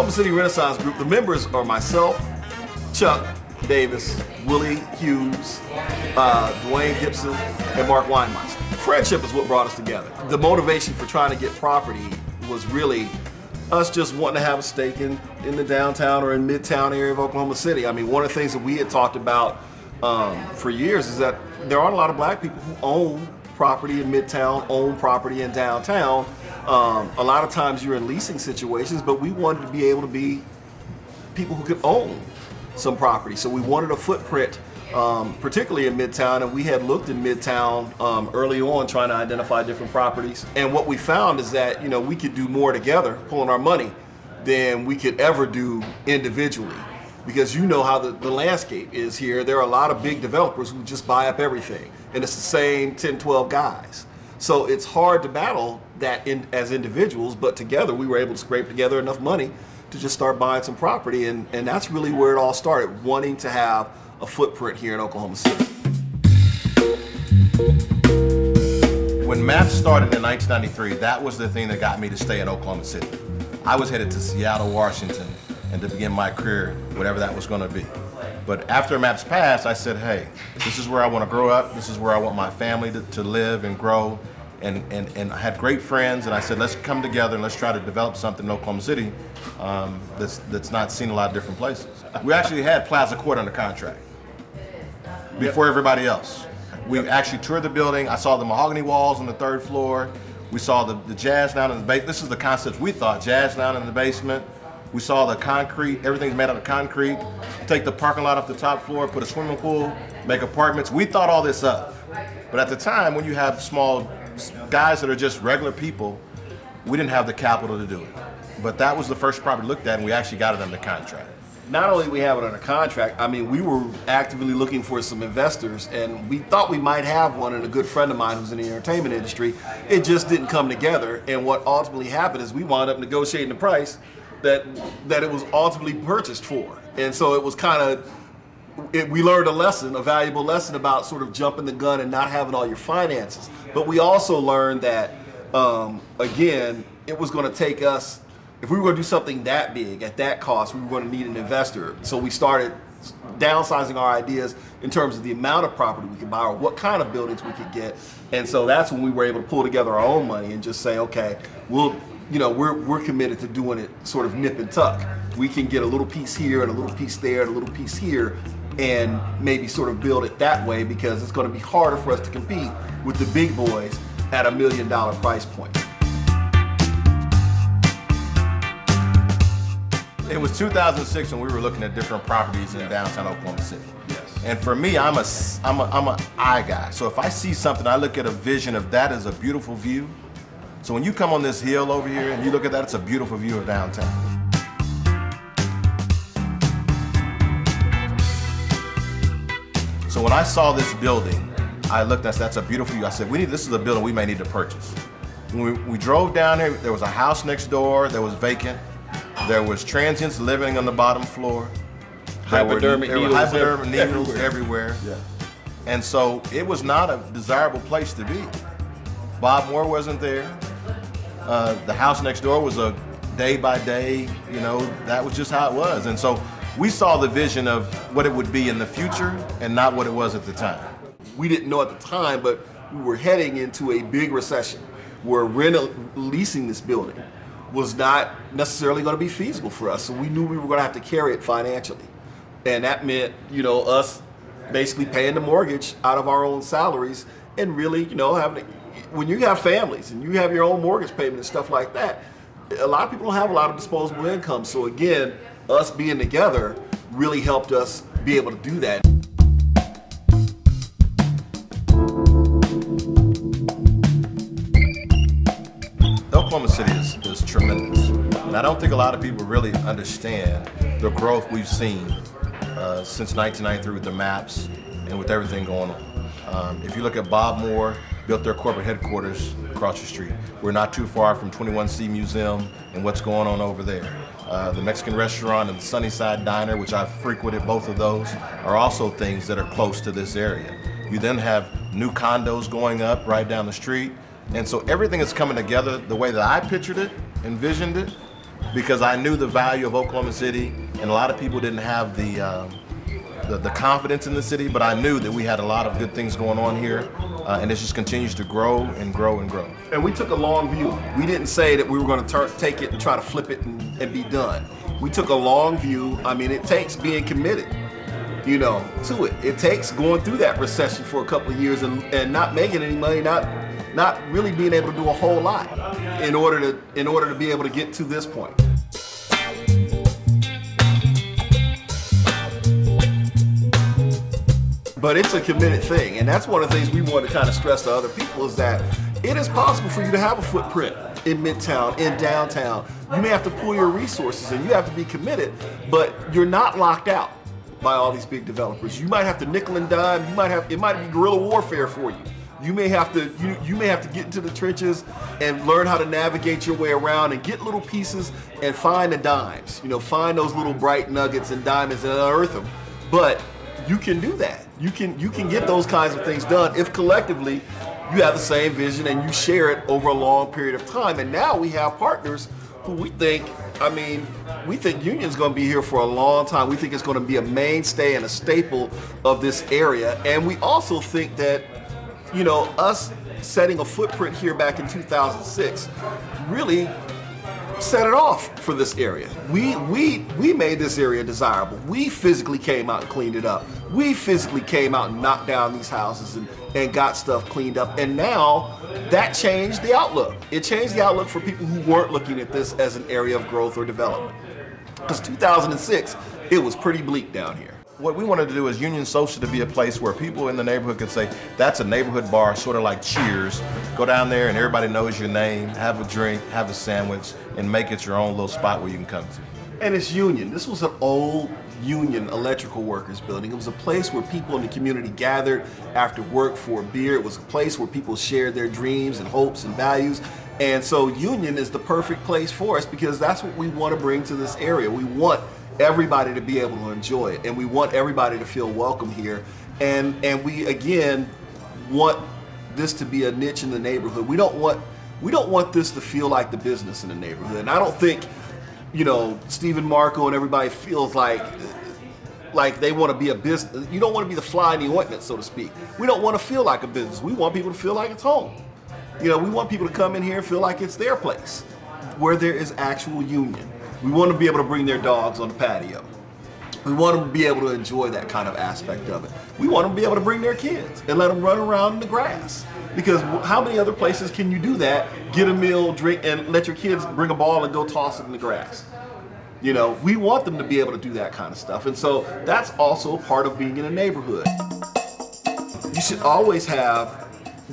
Oklahoma City Renaissance Group, the members are myself, Chuck Davis, Willie Hughes, Dwayne Gibson, and Mark Weinmeister. Friendship is what brought us together. The motivation for trying to get property was really us just wanting to have a stake in the downtown or in midtown area of Oklahoma City. I mean, one of the things that we had talked about for years is that there aren't a lot of black people who own property in midtown, own property in downtown. A lot of times you're in leasing situations, but we wanted to be able to be people who could own some property. So we wanted a footprint, particularly in Midtown, and we had looked in Midtown early on trying to identify different properties. And what we found is that, you know, we could do more together, pulling our money, than we could ever do individually. Because you know how the landscape is here. There are a lot of big developers who just buy up everything, and it's the same 10, 12 guys. So it's hard to battle that as individuals, but together we were able to scrape together enough money to just start buying some property, and that's really where it all started, wanting to have a footprint here in Oklahoma City. When MAPS started in 1993, that was the thing that got me to stay in Oklahoma City. I was headed to Seattle, Washington, and to begin my career, whatever that was going to be. But after MAPS passed, I said, hey, this is where I want to grow up, this is where I want my family to live and grow. And I had great friends, and I said, let's come together and let's try to develop something in Oklahoma City that's not seen in a lot of different places. We actually had Plaza Court under contract before everybody else. We actually toured the building. I saw the mahogany walls on the 3rd floor. We saw the jazz down in the basement. This is the concept we thought, jazz down in the basement. We saw the concrete, everything's made out of concrete. Take the parking lot off the top floor, put a swimming pool, make apartments. We thought all this up. But at the time, when you have small guys that are just regular people, we didn't have the capital to do it. But that was the first property looked at, and we actually got it under contract. Not only did we have it under contract, I mean, we were actively looking for some investors, and we thought we might have one, and a good friend of mine who's in the entertainment industry. It just didn't come together, and what ultimately happened is we wound up negotiating the price that it was ultimately purchased for. And so it was kind of, we learned a lesson, a valuable lesson about sort of jumping the gun and not having all your finances. But we also learned that, again, it was going to take us, if we were going to do something that big, at that cost, we were going to need an investor. So we started downsizing our ideas in terms of the amount of property we could buy or what kind of buildings we could get. And so that's when we were able to pull together our own money and just say, okay, we're committed to doing it sort of nip and tuck. We can get a little piece here and a little piece there and a little piece here, and maybe sort of build it that way, because it's going to be harder for us to compete with the big boys at $1 million price point. It was 2006 when we were looking at different properties in downtown Oklahoma City. Yes. And for me, I'm an eye guy. So if I see something, I look at a vision of that as a beautiful view. So when you come on this hill over here and you look at that, it's a beautiful view of downtown. So when I saw this building, I looked, that's a beautiful view. I said, this is a building we may need to purchase. When we drove down here, there was a house next door that was vacant. There was transients living on the bottom floor. Hypodermic needles everywhere. Yeah. And so it was not a desirable place to be. Bob Moore wasn't there. The house next door was a day by day, that was just how it was. And so we saw the vision of what it would be in the future and not what it was at the time. We didn't know at the time, but we were heading into a big recession where leasing this building was not necessarily going to be feasible for us. So we knew we were going to have to carry it financially. And that meant, us basically paying the mortgage out of our own salaries, and really, when you have families and you have your own mortgage payment and stuff like that, a lot of people don't have a lot of disposable income. So again, us being together really helped us be able to do that. Oklahoma City is tremendous. And I don't think a lot of people really understand the growth we've seen since 1993 with the MAPS and with everything going on. If you look at Bob Moore, built their corporate headquarters across the street. We're not too far from 21C Museum and what's going on over there. The Mexican restaurant and the Sunnyside Diner, which I've frequented, both of those, are also things that are close to this area. You then have new condos going up right down the street. And so everything is coming together the way that I pictured it, envisioned it, because I knew the value of Oklahoma City, and a lot of people didn't have the confidence in the city, but I knew that we had a lot of good things going on here, and it just continues to grow and grow and grow. And we took a long view. We didn't say that we were going to take it and try to flip it and be done. We took a long view. I mean, it takes being committed, you know, to it. It takes going through that recession for a couple of years and not making any money, not really being able to do a whole lot in order to be able to get to this point. But it's a committed thing, and that's one of the things we want to kind of stress to other people is that it is possible for you to have a footprint in Midtown, in downtown. You may have to pull your resources and you have to be committed, but you're not locked out by all these big developers. You might have to nickel and dime. It might be guerrilla warfare for you. You may have to get into the trenches and learn how to navigate your way around and get little pieces and find the dimes. You know, find those little bright nuggets and diamonds and unearth them. But you can do that. You can get those kinds of things done if collectively you have the same vision and you share it over a long period of time. And now we have partners who we think Union's going to be here for a long time. We think it's going to be a mainstay and a staple of this area. And we also think that, you know, us setting a footprint here back in 2006 really set it off for this area. We made this area desirable. We physically came out and cleaned it up. We physically came out and knocked down these houses and got stuff cleaned up. And now that changed the outlook. It changed the outlook for people who weren't looking at this as an area of growth or development. Because 2006, it was pretty bleak down here. What we wanted to do is Union SoSA to be a place where people in the neighborhood could say, that's a neighborhood bar, sort of like Cheers. Go down there and everybody knows your name, have a drink, have a sandwich, and make it your own little spot where you can come to. And it's Union. This was an old Union electrical workers building. It was a place where people in the community gathered after work for a beer. It was a place where people shared their dreams and hopes and values. And so Union is the perfect place for us because that's what we want to bring to this area. We want everybody to be able to enjoy it, and we want everybody to feel welcome here, and we again want this to be a niche in the neighborhood. We don't want this to feel like the business in the neighborhood. And I don't think, you know, Stephen Marco and everybody feels like they want to be a business. You don't want to be the fly in the ointment, so to speak. We don't want to feel like a business. We want people to feel like it's home. You know, we want people to come in here and feel like it's their place, where there is actual union. We want to be able to bring their dogs on the patio. We want them to be able to enjoy that kind of aspect of it. We want them to be able to bring their kids and let them run around in the grass. Because how many other places can you do that, get a meal, drink, and let your kids bring a ball and go toss it in the grass? You know, we want them to be able to do that kind of stuff. And so that's also part of being in a neighborhood. You should always have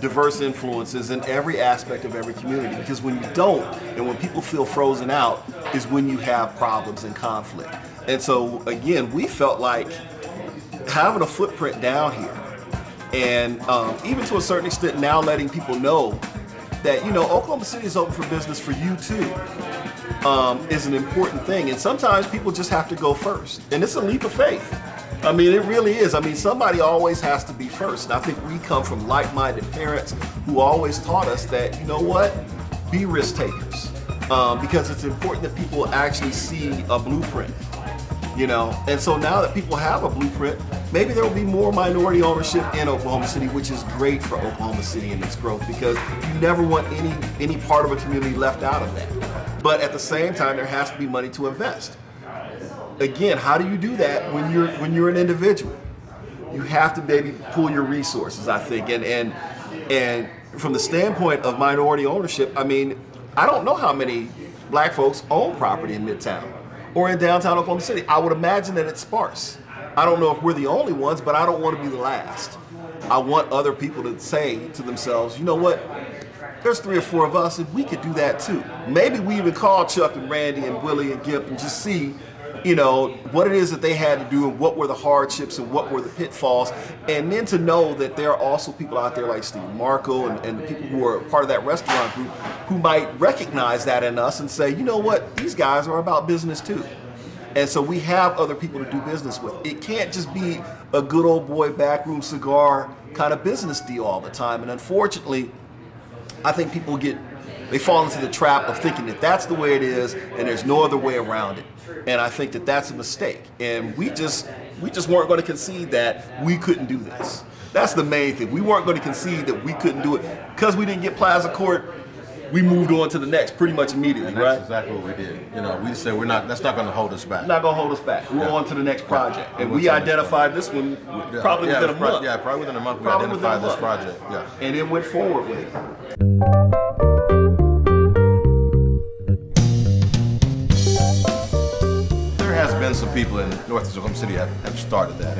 diverse influences in every aspect of every community, because when you don't, and when people feel frozen out, is when you have problems and conflict. And so again, we felt like having a footprint down here, and even to a certain extent now letting people know that, you know, Oklahoma City is open for business for you too, is an important thing. And sometimes people just have to go first, and it's a leap of faith. I mean, it really is. I mean, somebody always has to be first. And I think we come from like-minded parents who always taught us that, you know what, be risk takers. Because it's important that people actually see a blueprint, you know. And so now that people have a blueprint, maybe there will be more minority ownership in Oklahoma City, which is great for Oklahoma City and its growth, because you never want any part of a community left out of that. But at the same time, there has to be money to invest. Again, how do you do that when you're an individual? You have to maybe pull your resources, I think. And from the standpoint of minority ownership, I mean, I don't know how many black folks own property in Midtown or in downtown Oklahoma City. I would imagine that it's sparse. I don't know if we're the only ones, but I don't want to be the last. I want other people to say to themselves, you know what? There's 3 or 4 of us, and we could do that too. Maybe we even call Chuck and Randy and Willie and Gip and just see, you know, what it is that they had to do and what were the hardships and what were the pitfalls. And then to know that there are also people out there like Steve Marco and the people who are part of that restaurant group who might recognize that in us and say, you know what, these guys are about business too. And so we have other people to do business with. It can't just be a good old boy backroom cigar kind of business deal all the time. And unfortunately, I think people get They fall into the trap of thinking that that's the way it is and there's no other way around it. And I think that that's a mistake. And we just weren't going to concede that we couldn't do this. That's the main thing. We weren't going to concede that we couldn't do it. Because we didn't get Plaza Court, we moved on to the next pretty much immediately, and that's right? exactly what we did. You know, we said that's not going to hold us back. Not going to hold us back. We're on to the next project. And we identified this one probably within a month. Yeah, probably within a month we identified this project. Yeah. And then went forward with it. There has been some people in Northeast Oklahoma City have started that.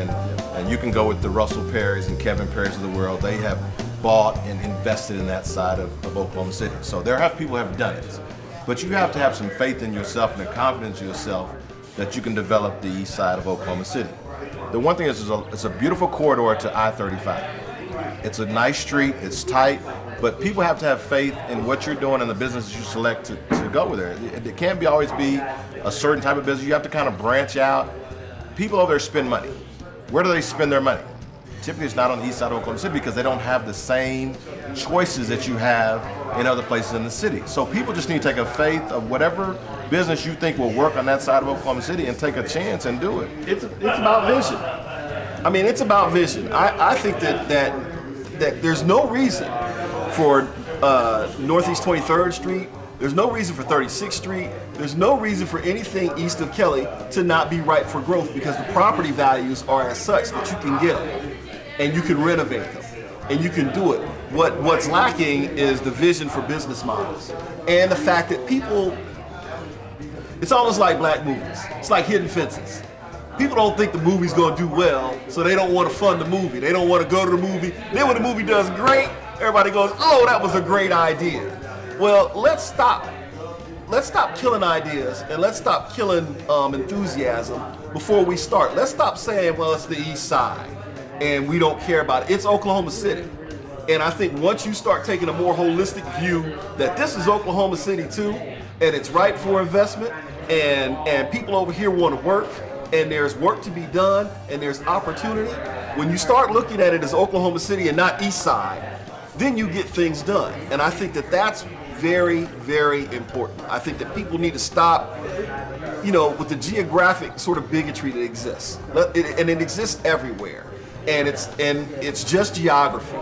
And you can go with the Russell Perrys and Kevin Perrys of the world. They have bought and invested in that side of Oklahoma City. So there have people who have done it. But you have to have some faith in yourself and a confidence in yourself that you can develop the east side of Oklahoma City. The one thing is it's a beautiful corridor to I-35. It's a nice street, it's tight, but people have to have faith in what you're doing and the businesses you select to go with there. It can't always be a certain type of business. You have to kind of branch out. People over there spend money. Where do they spend their money? Typically it's not on the east side of Oklahoma City because they don't have the same choices that you have in other places in the city. So people just need to take a faith of whatever business you think will work on that side of Oklahoma City and take a chance and do it. It's about vision. I mean, it's about vision. I think that there's no reason for Northeast 23rd Street, there's no reason for 36th Street, there's no reason for anything east of Kelly to not be ripe for growth because the property values are as such that you can get them and you can renovate them and you can do it. What's lacking is the vision for business models and the fact that people, it's almost like black movies. It's like Hidden Fences. People don't think the movie's gonna do well, so they don't want to fund the movie. They don't want to go to the movie. Then when the movie does great, everybody goes, oh, that was a great idea. Well, let's stop killing ideas and let's stop killing enthusiasm before we start. Let's stop saying, well, it's the east side and we don't care about it. It's Oklahoma City. And I think once you start taking a more holistic view that this is Oklahoma City too, and it's ripe for investment, and people over here want to work, and there's work to be done, and there's opportunity, when you start looking at it as Oklahoma City and not east side, then you get things done. And I think that that's very, very important. I think that people need to stop, with the geographic sort of bigotry that exists. And it exists everywhere. And it's just geography.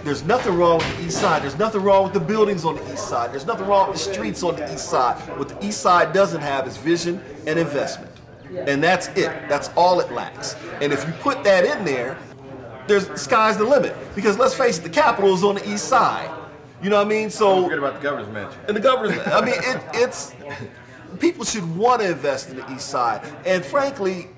There's nothing wrong with the east side. There's nothing wrong with the buildings on the east side. There's nothing wrong with the streets on the east side. What the east side doesn't have is vision and investment. And that's it. That's all it lacks. And if you put that in there, the sky's the limit. Because let's face it, the Capitol is on the east side. You know what I mean? So don't forget about the governor's mansion. And the governor's, I mean, it's people should want to invest in the east side. And frankly,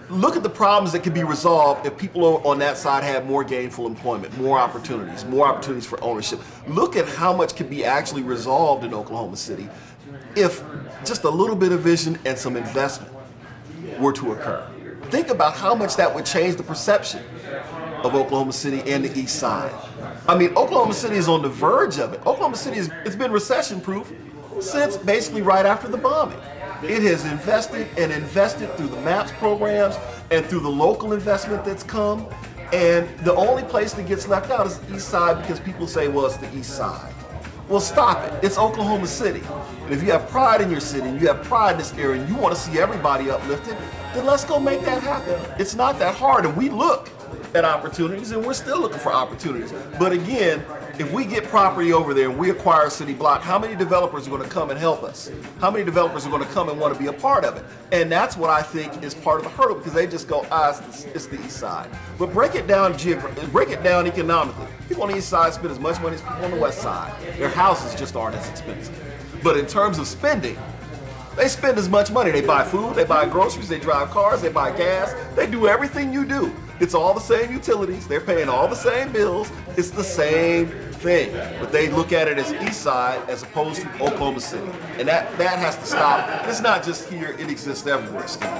look at the problems that could be resolved if people on that side had more gainful employment, more opportunities for ownership. Look at how much could be actually resolved in Oklahoma City if just a little bit of vision and some investment were to occur. Think about how much that would change the perception of Oklahoma City and the east side. I mean, Oklahoma City is on the verge of it. Oklahoma City it's been recession-proof since basically right after the bombing. It has invested and invested through the MAPS programs and through the local investment that's come. And the only place that gets left out is the east side because people say, well, it's the east side. Well, stop it. It's Oklahoma City. And if you have pride in your city and you have pride in this area and you want to see everybody uplifted, then let's go make that happen. It's not that hard. And we look at opportunities and we're still looking for opportunities. But again, if we get property over there and we acquire a city block, how many developers are going to come and help us? How many developers are going to come and want to be a part of it? And that's what I think is part of the hurdle because they just go, it's the east side. But break it down economically. People on the east side spend as much money as people on the west side. Their houses just aren't as expensive. But in terms of spending, they spend as much money. They buy food, they buy groceries, they drive cars, they buy gas. They do everything you do. It's all the same utilities. They're paying all the same bills. It's the same thing. But they look at it as east side as opposed to Oklahoma City. And that has to stop. It's not just here, it exists everywhere, Steve.